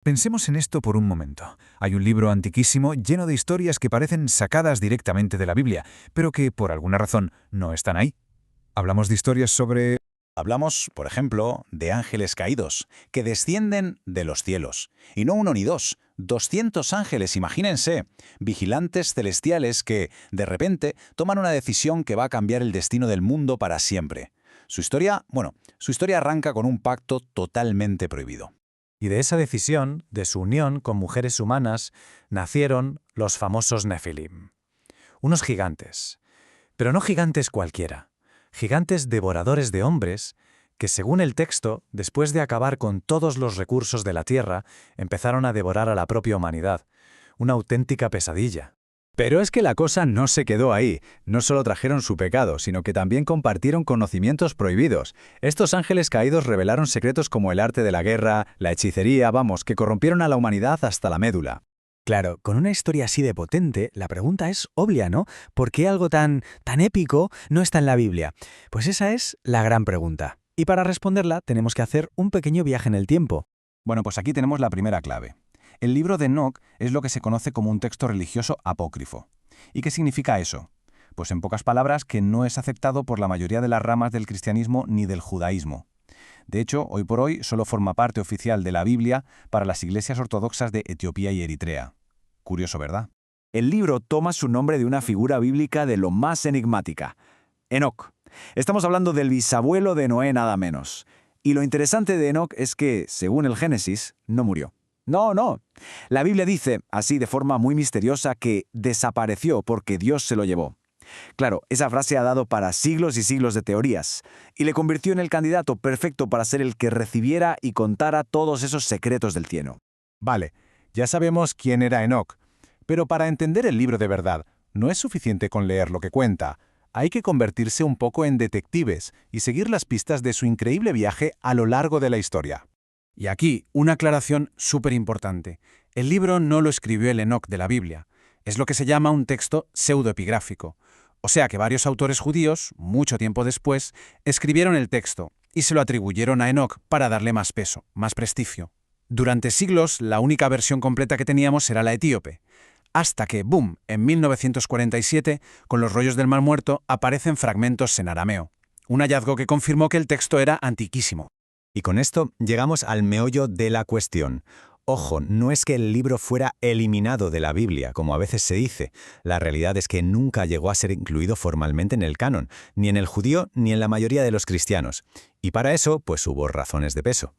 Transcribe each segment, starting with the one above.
Pensemos en esto por un momento. Hay un libro antiquísimo lleno de historias que parecen sacadas directamente de la Biblia, pero que, por alguna razón, no están ahí. Hablamos de historias sobre... Hablamos, por ejemplo, de ángeles caídos, que descienden de los cielos. Y no uno ni dos, 200 ángeles, imagínense, vigilantes celestiales que, de repente, toman una decisión que va a cambiar el destino del mundo para siempre. Su historia arranca con un pacto totalmente prohibido. Y de esa decisión, de su unión con mujeres humanas, nacieron los famosos Nefilim. Unos gigantes. Pero no gigantes cualquiera. Gigantes devoradores de hombres que, según el texto, después de acabar con todos los recursos de la tierra, empezaron a devorar a la propia humanidad. Una auténtica pesadilla. Pero es que la cosa no se quedó ahí. No solo trajeron su pecado, sino que también compartieron conocimientos prohibidos. Estos ángeles caídos revelaron secretos como el arte de la guerra, la hechicería, que corrompieron a la humanidad hasta la médula. Claro, con una historia así de potente, la pregunta es obvia, ¿no? ¿Por qué algo tan épico no está en la Biblia? Pues esa es la gran pregunta. Y para responderla tenemos que hacer un pequeño viaje en el tiempo. Bueno, pues aquí tenemos la primera clave. El libro de Enoc es lo que se conoce como un texto religioso apócrifo. ¿Y qué significa eso? Pues en pocas palabras que no es aceptado por la mayoría de las ramas del cristianismo ni del judaísmo. De hecho, hoy por hoy solo forma parte oficial de la Biblia para las iglesias ortodoxas de Etiopía y Eritrea. Curioso, ¿verdad? El libro toma su nombre de una figura bíblica de lo más enigmática, Enoc. Estamos hablando del bisabuelo de Noé nada menos. Y lo interesante de Enoc es que, según el Génesis, no murió. No. La Biblia dice, así de forma muy misteriosa, que desapareció porque Dios se lo llevó. Claro, esa frase ha dado para siglos y siglos de teorías, y le convirtió en el candidato perfecto para ser el que recibiera y contara todos esos secretos del cielo. Vale, ya sabemos quién era Enoc, pero para entender el libro de verdad, no es suficiente con leer lo que cuenta. Hay que convertirse un poco en detectives y seguir las pistas de su increíble viaje a lo largo de la historia. Y aquí, una aclaración súper importante. El libro no lo escribió el Enoc de la Biblia. Es lo que se llama un texto pseudoepigráfico. O sea que varios autores judíos, mucho tiempo después, escribieron el texto y se lo atribuyeron a Enoc para darle más peso, más prestigio. Durante siglos, la única versión completa que teníamos era la etíope. Hasta que, ¡boom!, en 1947, con los rollos del Mar Muerto, aparecen fragmentos en arameo. Un hallazgo que confirmó que el texto era antiquísimo. Y con esto llegamos al meollo de la cuestión. Ojo, no es que el libro fuera eliminado de la Biblia, como a veces se dice. La realidad es que nunca llegó a ser incluido formalmente en el canon, ni en el judío ni en la mayoría de los cristianos. Y para eso, pues hubo razones de peso.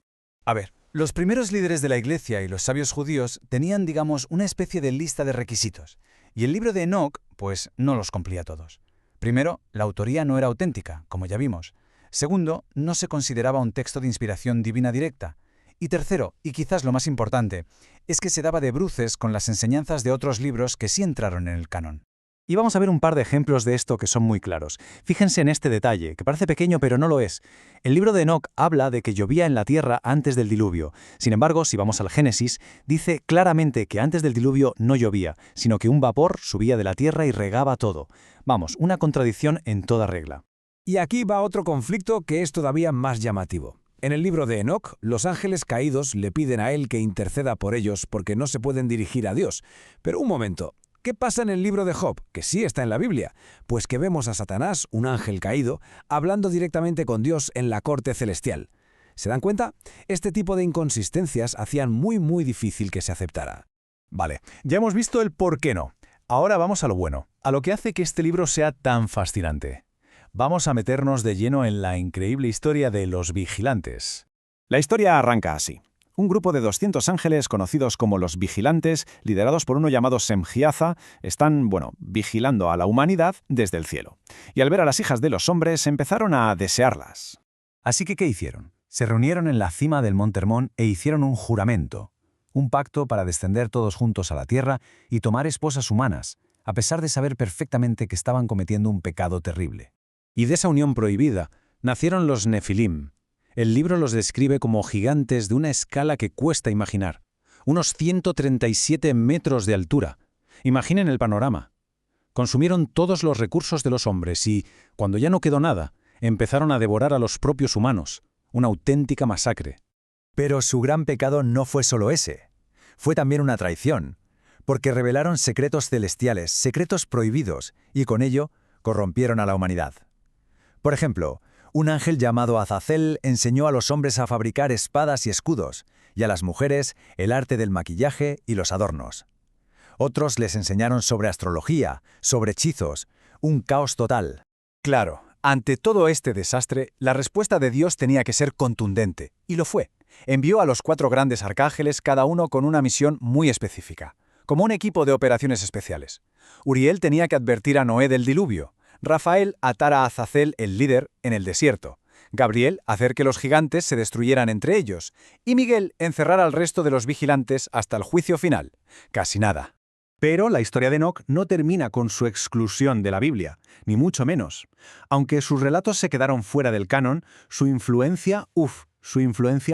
A ver, los primeros líderes de la Iglesia y los sabios judíos tenían, digamos, una especie de lista de requisitos. Y el libro de Enoc, pues, no los cumplía todos. Primero, la autoría no era auténtica, como ya vimos. Segundo, no se consideraba un texto de inspiración divina directa. Y tercero, y quizás lo más importante, es que se daba de bruces con las enseñanzas de otros libros que sí entraron en el canon. Y vamos a ver un par de ejemplos de esto que son muy claros. Fíjense en este detalle, que parece pequeño pero no lo es. El libro de Enoc habla de que llovía en la tierra antes del diluvio. Sin embargo, si vamos al Génesis, dice claramente que antes del diluvio no llovía, sino que un vapor subía de la tierra y regaba todo. Vamos, una contradicción en toda regla. Y aquí va otro conflicto que es todavía más llamativo. En el libro de Enoc, los ángeles caídos le piden a él que interceda por ellos porque no se pueden dirigir a Dios. Pero un momento, ¿qué pasa en el libro de Job, que sí está en la Biblia? Pues que vemos a Satanás, un ángel caído, hablando directamente con Dios en la corte celestial. ¿Se dan cuenta? Este tipo de inconsistencias hacían muy difícil que se aceptara. Vale, ya hemos visto el por qué no. Ahora vamos a lo bueno, a lo que hace que este libro sea tan fascinante. Vamos a meternos de lleno en la increíble historia de los vigilantes. La historia arranca así. Un grupo de 200 ángeles, conocidos como los vigilantes, liderados por uno llamado Semjiaza, están, vigilando a la humanidad desde el cielo. Y al ver a las hijas de los hombres, empezaron a desearlas. Así que, ¿qué hicieron? Se reunieron en la cima del Monte Hermón e hicieron un juramento, un pacto para descender todos juntos a la tierra y tomar esposas humanas, a pesar de saber perfectamente que estaban cometiendo un pecado terrible. Y de esa unión prohibida nacieron los Nefilim. El libro los describe como gigantes de una escala que cuesta imaginar. Unos 137 metros de altura. Imaginen el panorama. Consumieron todos los recursos de los hombres y, cuando ya no quedó nada, empezaron a devorar a los propios humanos. Una auténtica masacre. Pero su gran pecado no fue solo ese. fue también una traición, porque revelaron secretos celestiales, secretos prohibidos, y con ello corrompieron a la humanidad. Por ejemplo, un ángel llamado Azazel enseñó a los hombres a fabricar espadas y escudos, y a las mujeres el arte del maquillaje y los adornos. Otros les enseñaron sobre astrología, sobre hechizos, un caos total. Claro, ante todo este desastre, la respuesta de Dios tenía que ser contundente, y lo fue. Envió a los 4 grandes arcángeles, cada uno con una misión muy específica, como un equipo de operaciones especiales. Uriel tenía que advertir a Noé del diluvio, Rafael atar a Azazel, el líder, en el desierto, Gabriel hacer que los gigantes se destruyeran entre ellos, y Miguel encerrar al resto de los vigilantes hasta el juicio final. Casi nada. Pero la historia de Enoc no termina con su exclusión de la Biblia, ni mucho menos. Aunque sus relatos se quedaron fuera del canon, su influencia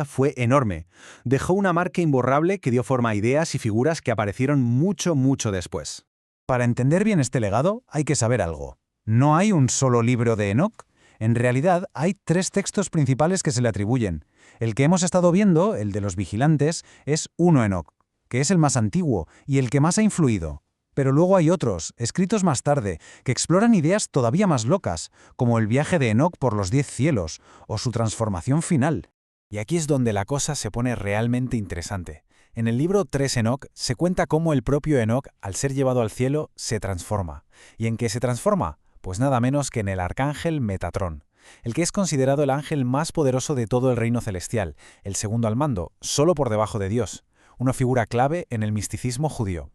fue enorme. Dejó una marca imborrable que dio forma a ideas y figuras que aparecieron mucho después. Para entender bien este legado, hay que saber algo. No hay un solo libro de Enoc. En realidad, hay 3 textos principales que se le atribuyen. El que hemos estado viendo, el de los vigilantes, es 1 Enoc, que es el más antiguo y el que más ha influido. Pero luego hay otros, escritos más tarde, que exploran ideas todavía más locas, como el viaje de Enoc por los 10 cielos, o su transformación final. Y aquí es donde la cosa se pone realmente interesante. En el libro 3 Enoc se cuenta cómo el propio Enoc, al ser llevado al cielo, se transforma. ¿Y en qué se transforma? Pues nada menos que en el arcángel Metatrón, el que es considerado el ángel más poderoso de todo el reino celestial, el segundo al mando, solo por debajo de Dios, una figura clave en el misticismo judío.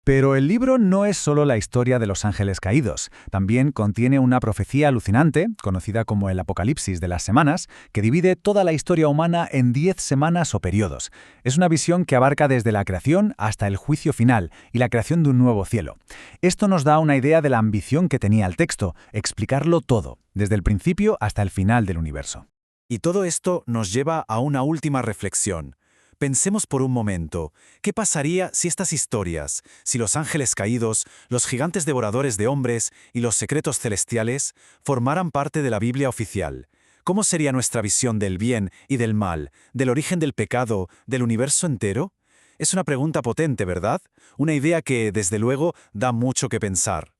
Pero el libro no es solo la historia de los ángeles caídos, también contiene una profecía alucinante, conocida como el Apocalipsis de las semanas, que divide toda la historia humana en 10 semanas o periodos. Es una visión que abarca desde la creación hasta el juicio final y la creación de un nuevo cielo. Esto nos da una idea de la ambición que tenía el texto, explicarlo todo, desde el principio hasta el final del universo. Y todo esto nos lleva a una última reflexión. Pensemos por un momento, ¿qué pasaría si estas historias, si los ángeles caídos, los gigantes devoradores de hombres y los secretos celestiales formaran parte de la Biblia oficial? ¿Cómo sería nuestra visión del bien y del mal, del origen del pecado, del universo entero? Es una pregunta potente, ¿verdad? Una idea que, desde luego, da mucho que pensar.